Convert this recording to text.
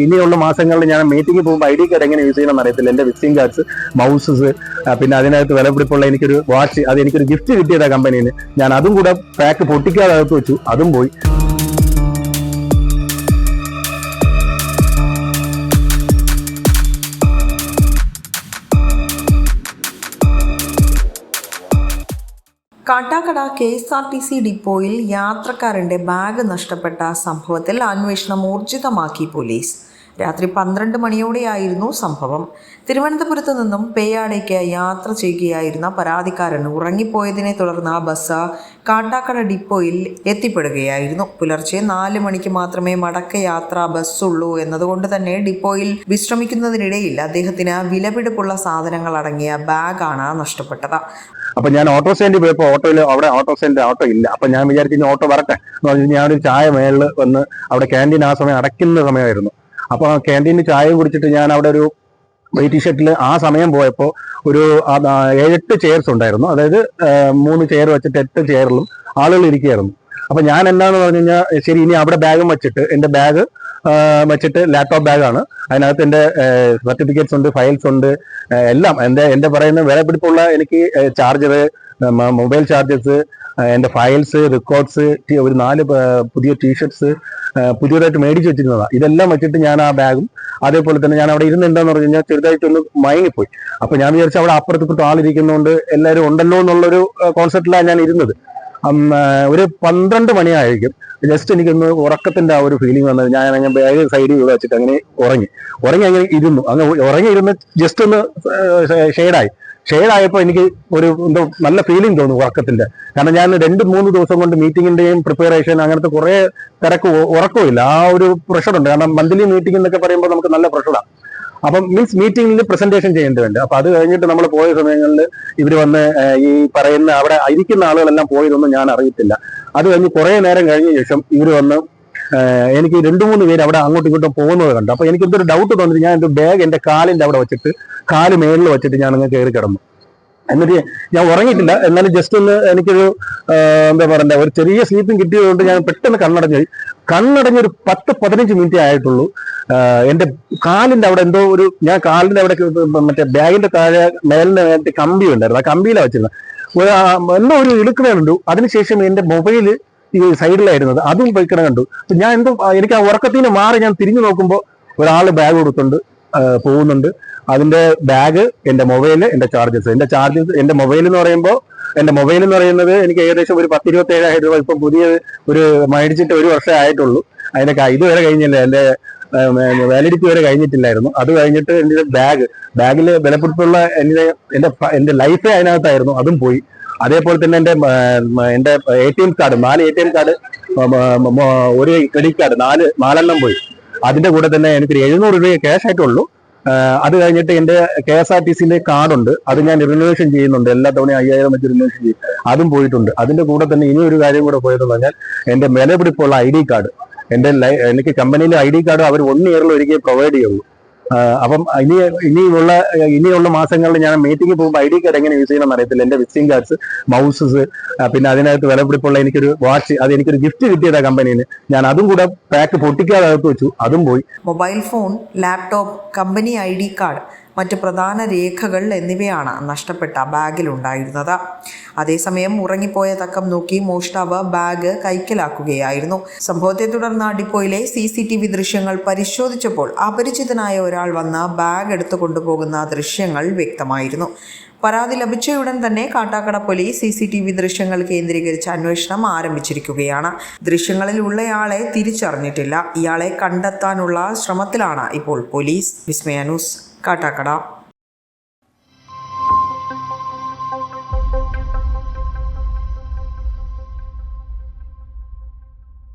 ഇനിയുള്ള മാസങ്ങളിൽ ഞാൻ മീറ്റിംഗ് പോകുമ്പോൾ ID കാർഡ് എങ്ങനെ യൂസ് ചെയ്യണമെന്ന് അറിയത്തില്ല. എൻ്റെ വിസിറ്റിംഗ് കാർഡ്സ്, മൗസസ്, പിന്നെ അതിനകത്ത് വിലപിടിപ്പുള്ള എനിക്കൊരു വാച്ച്, അത് എനിക്കൊരു ഗിഫ്റ്റ് കിട്ടിയതാ കമ്പനിയിൽ. ഞാൻ അതും കൂടെ പാക്ക് പൊട്ടിക്കാതെ അകത്ത് വെച്ചു, അതും പോയി. കാട്ടാക്കട KSRTC ഡിപ്പോയിൽ യാത്രക്കാരൻ്റെ ബാഗ് നഷ്ടപ്പെട്ട സംഭവത്തിൽ അന്വേഷണം ഊർജിതമാക്കി പോലീസ്. രാത്രി 12 മണിയോടെയായിരുന്നു സംഭവം. തിരുവനന്തപുരത്ത് നിന്നും പേയാടേക്ക് യാത്ര ചെയ്യുകയായിരുന്ന പരാതിക്കാരൻ ഉറങ്ങിപ്പോയതിനെ തുടർന്ന് ബസ് കാട്ടാക്കട ഡിപ്പോയിൽ എത്തിപ്പെടുകയായിരുന്നു. പുലർച്ചെ 4 മണിക്ക് മാത്രമേ മടക്കയാത്രാ ബസ്സുള്ളൂ എന്നതുകൊണ്ട് തന്നെ ഡിപ്പോയിൽ വിശ്രമിക്കുന്നതിനിടയിൽ അദ്ദേഹത്തിന് വിലപിടിപ്പുള്ള സാധനങ്ങൾ അടങ്ങിയ ബാഗാണ് നഷ്ടപ്പെട്ടത്. അപ്പൊ ഞാൻ ഓട്ടോ സ്റ്റാൻഡിൽ പോയപ്പോൾ അവിടെ ഓട്ടോ സ്റ്റാൻഡിൽ ഓട്ടോ ഇല്ല. അപ്പൊ ഞാൻ വിചാരിച്ചു ഓട്ടോ വരട്ടെ എന്ന് പറഞ്ഞാൽ ഞാനൊരു ചായ മേളിൽ വന്ന് അവിടെ ക്യാൻറ്റീൻ ആ സമയം അടയ്ക്കുന്ന സമയമായിരുന്നു. അപ്പൊ ആ ക്യാൻറ്റീനിൽ ചായ കുടിച്ചിട്ട് ഞാൻ അവിടെ ഒരു വൈറ്റ് ഷർട്ടിൽ ആ സമയം പോയപ്പോൾ ഒരു 7-8 ചെയർസ് ഉണ്ടായിരുന്നു. അതായത് 3 ചെയർ വെച്ചിട്ട് 8 ചെയറിലും ആളുകൾ ഇരിക്കുകയായിരുന്നു. അപ്പൊ ഞാൻ എന്താണെന്ന് പറഞ്ഞു കഴിഞ്ഞാൽ, ശരി ഇനി അവിടെ ബാഗും വെച്ചിട്ട്, എൻ്റെ ബാഗ് വെച്ചിട്ട് ലാപ്ടോപ്പ് ബാഗാണ്, അതിനകത്ത് എൻ്റെ സർട്ടിഫിക്കറ്റ്സ് ഉണ്ട്, ഫയൽസ് ഉണ്ട്, എല്ലാം എൻ്റെ പറയുന്ന വിലപിടിപ്പുള്ള എനിക്ക് ചാർജർ, മൊബൈൽ ചാർജസ്, എൻ്റെ ഫയൽസ്, റെക്കോർഡ്സ്, ഒരു 4 പുതിയ ടീഷർട്ട്സ് പുതിയതായിട്ട് മേടിച്ച് വെച്ചിരുന്നതാണ്. ഇതെല്ലാം വെച്ചിട്ട് ഞാൻ ആ ബാഗും അതേപോലെ തന്നെ ഞാൻ അവിടെ ഇരുന്നുണ്ടെന്ന് പറഞ്ഞു കഴിഞ്ഞാൽ ചെറുതായിട്ടൊന്ന് മയങ്ങിപ്പോയി. അപ്പൊ ഞാൻ വിചാരിച്ചു അവിടെ അപ്പുറത്തിപ്പുറത്ത് ആളിരിക്കുന്നതുകൊണ്ട് എല്ലാവരും ഉണ്ടല്ലോ എന്നുള്ളൊരു കോൺസെപ്റ്റിലാണ് ഞാൻ ഇരുന്നത്. ഒരു 12 മണിയായിരിക്കും ജസ്റ്റ് എനിക്കൊന്ന് ഉറക്കത്തിന്റെ ആ ഒരു ഫീലിംഗ് വന്നത്. ഞാൻ അങ്ങനെ ബാഗ് സൈഡിൽ വെച്ചിട്ട് അങ്ങനെ ഉറങ്ങി ഇരുന്നു. ഉറങ്ങിയിരുന്ന് ജസ്റ്റ് ഒന്ന് ഷെയ്ഡായപ്പോൾ എനിക്ക് ഒരു എന്തോ നല്ല ഫീലിംഗ് തോന്നി ഉറക്കത്തിന്റെ. കാരണം ഞാൻ 2-3 ദിവസം കൊണ്ട് മീറ്റിങ്ങിന്റെയും പ്രിപ്പറേഷൻ അങ്ങനത്തെ കുറെ തിരക്ക്, ഉറക്കമില്ല. ആ ഒരു പ്രഷറുണ്ട്. കാരണം മന്ത്ലി മീറ്റിംഗ് എന്നൊക്കെ പറയുമ്പോൾ നമുക്ക് നല്ല പ്രഷറാണ്. അപ്പം മീറ്റിംഗിൽ പ്രസന്റേഷൻ ചെയ്യേണ്ടതുണ്ട്. അപ്പൊ അത് കഴിഞ്ഞിട്ട് നമ്മൾ പോയ സമയങ്ങളിൽ ഇവർ വന്ന് ഈ പറയുന്ന അവിടെ ഇരിക്കുന്ന ആളുകളെല്ലാം പോയതൊന്നും ഞാൻ അറിയത്തില്ല. അത് കഴിഞ്ഞ് കുറെ നേരം കഴിഞ്ഞ ശേഷം ഇവർ വന്ന് എനിക്ക് 2-3 പേര് അവിടെ അങ്ങോട്ടും ഇങ്ങോട്ടും പോകുന്നത് കണ്ടു. അപ്പൊ എനിക്ക് എന്തൊരു ഡൗട്ട് തോന്നിട്ട് ഞാൻ എൻ്റെ ബാഗ് എൻ്റെ കാലിന്റെ അവിടെ വെച്ചിട്ട്, കാല് മേളിൽ വെച്ചിട്ട് ഞാൻ അങ്ങ് കയറി കിടന്നു. എന്നിട്ട് ഞാൻ ഉറങ്ങിയിട്ടില്ല. എന്നാലും ജസ്റ്റ് ഒന്ന് എനിക്കൊരു എന്താ പറയണ്ടേ, ഒരു ചെറിയ സ്ലീപ്പിംഗ് കിട്ടിയതുകൊണ്ട് ഞാൻ പെട്ടെന്ന് കണ്ണടഞ്ഞൊരു 10-15 മിനിറ്റേ ആയിട്ടുള്ളൂ. എൻ്റെ കാലിന്റെ അവിടെ എന്തോ ഞാൻ കാലിന്റെ അവിടെ മറ്റേ ബാഗിന്റെ താഴെ മേലിന്റെ കമ്പി ഉണ്ടായിരുന്നു. ആ കമ്പിയിലാണ് വെച്ചിരുന്നത്. എന്തോ ഒരു ഇളുക്കണ കണ്ടു. അതിനുശേഷം എൻ്റെ മൊബൈല് ഈ സൈഡിലായിരുന്നത് അതും പോയിക്കണ കണ്ടു. ഞാൻ എനിക്ക് ആ ഉറക്കത്തിന് മാറി ഞാൻ തിരിഞ്ഞു നോക്കുമ്പോൾ ഒരാള് ബാഗ് കൊടുത്തുണ്ട് പോകുന്നുണ്ട്. അതിന്റെ ബാഗ്, എൻ്റെ മൊബൈല്, എൻ്റെ ചാർജസ്. എൻ്റെ മൊബൈൽ എന്ന് പറയുന്നത് എനിക്ക് ഏകദേശം ഒരു 10-27,000 രൂപ ഇപ്പൊ പുതിയ ഒരു മേടിച്ചിട്ട് 1 വർഷമേ ആയിട്ടുള്ളൂ. അതിന്റെ ഇതുവരെ കഴിഞ്ഞില്ല, എൻ്റെ വാലിഡിറ്റി വരെ കഴിഞ്ഞിട്ടില്ലായിരുന്നു. അത് കഴിഞ്ഞിട്ട് എൻ്റെ ബാഗിൽ വിലപിടിപ്പുള്ള എൻ്റെ ലൈഫേ അതിനകത്തായിരുന്നു, അതും പോയി. അതേപോലെ തന്നെ എൻ്റെ ATM card, 4 ATM card, 1 credit card, 4 പോയി. അതിന്റെ കൂടെ തന്നെ എനിക്കൊരു 700 രൂപ ക്യാഷ് ആയിട്ടുള്ളൂ. അത് കഴിഞ്ഞിട്ട് എൻ്റെ KSRTCന്റെ കാർഡുണ്ട്, അത് ഞാൻ റിന്യൂവേഷൻ ചെയ്യുന്നുണ്ട്. എല്ലാ തവണയും 5000 വെച്ച് റിന്യൂവേഷൻ ചെയ്യും, അതും പോയിട്ടുണ്ട്. അതിന്റെ കൂടെ തന്നെ ഇനി ഒരു കാര്യം കൂടെ പോയതെന്ന് പറഞ്ഞാൽ എൻ്റെ വിലപിടിപ്പുള്ള ID കാർഡ്. എനിക്ക് കമ്പനിയിലെ ID കാർഡ് അവർ 1 ഇയറിൽ ഒരിക്കൽ പ്രൊവൈഡ് ചെയ്യുള്ളൂ. അപ്പം ഇനിയുള്ള മാസങ്ങളിൽ ഞാൻ മീറ്റിംഗ് പോകുമ്പോൾ ID കാർഡ് എങ്ങനെ യൂസ് ചെയ്യണമെന്ന് അറിയത്തില്ല. എൻ്റെ വിസിറ്റിംഗ് കാർഡ്സ്, മൗസസ്, പിന്നെ അതിനകത്ത് വിലപിടിപ്പുള്ള എനിക്കൊരു വാച്ച്, അത് എനിക്കൊരു ഗിഫ്റ്റ് കിട്ടിയതാ കമ്പനിയിൽ. ഞാൻ അതും കൂടെ പാക്ക് പൊട്ടിക്കാതെ അകത്ത് വെച്ചു, അതും പോയി. Mobile phone, laptop, company ID card, മറ്റ് പ്രധാന രേഖകൾ എന്നിവയാണ് നഷ്ടപ്പെട്ട ബാഗിലുണ്ടായിരുന്നത്. അതേസമയം ഉറങ്ങിപ്പോയ തക്കം നോക്കി മോഷ്ടാവ് ബാഗ് കൈക്കലാക്കുകയായിരുന്നു. സംഭവത്തെ തുടർന്ന് ഡിപ്പോയിലെ CCTV ദൃശ്യങ്ങൾ പരിശോധിച്ചപ്പോൾ അപരിചിതനായ ഒരാൾ വന്ന് ബാഗ് എടുത്തു കൊണ്ടുപോകുന്ന ദൃശ്യങ്ങൾ വ്യക്തമായിരുന്നു. പരാതി ലഭിച്ചയുടൻ തന്നെ കാട്ടാക്കട പോലീസ് CCTV ദൃശ്യങ്ങൾ കേന്ദ്രീകരിച്ച് അന്വേഷണം ആരംഭിച്ചിരിക്കുകയാണ്. ദൃശ്യങ്ങളിൽ ഉള്ളയാളെ തിരിച്ചറിഞ്ഞിട്ടില്ല. ഇയാളെ കണ്ടെത്താനുള്ള ശ്രമത്തിലാണ് ഇപ്പോൾ പോലീസ്. വിസ്മയ ന്യൂസ്, കാട്ടാക്കട.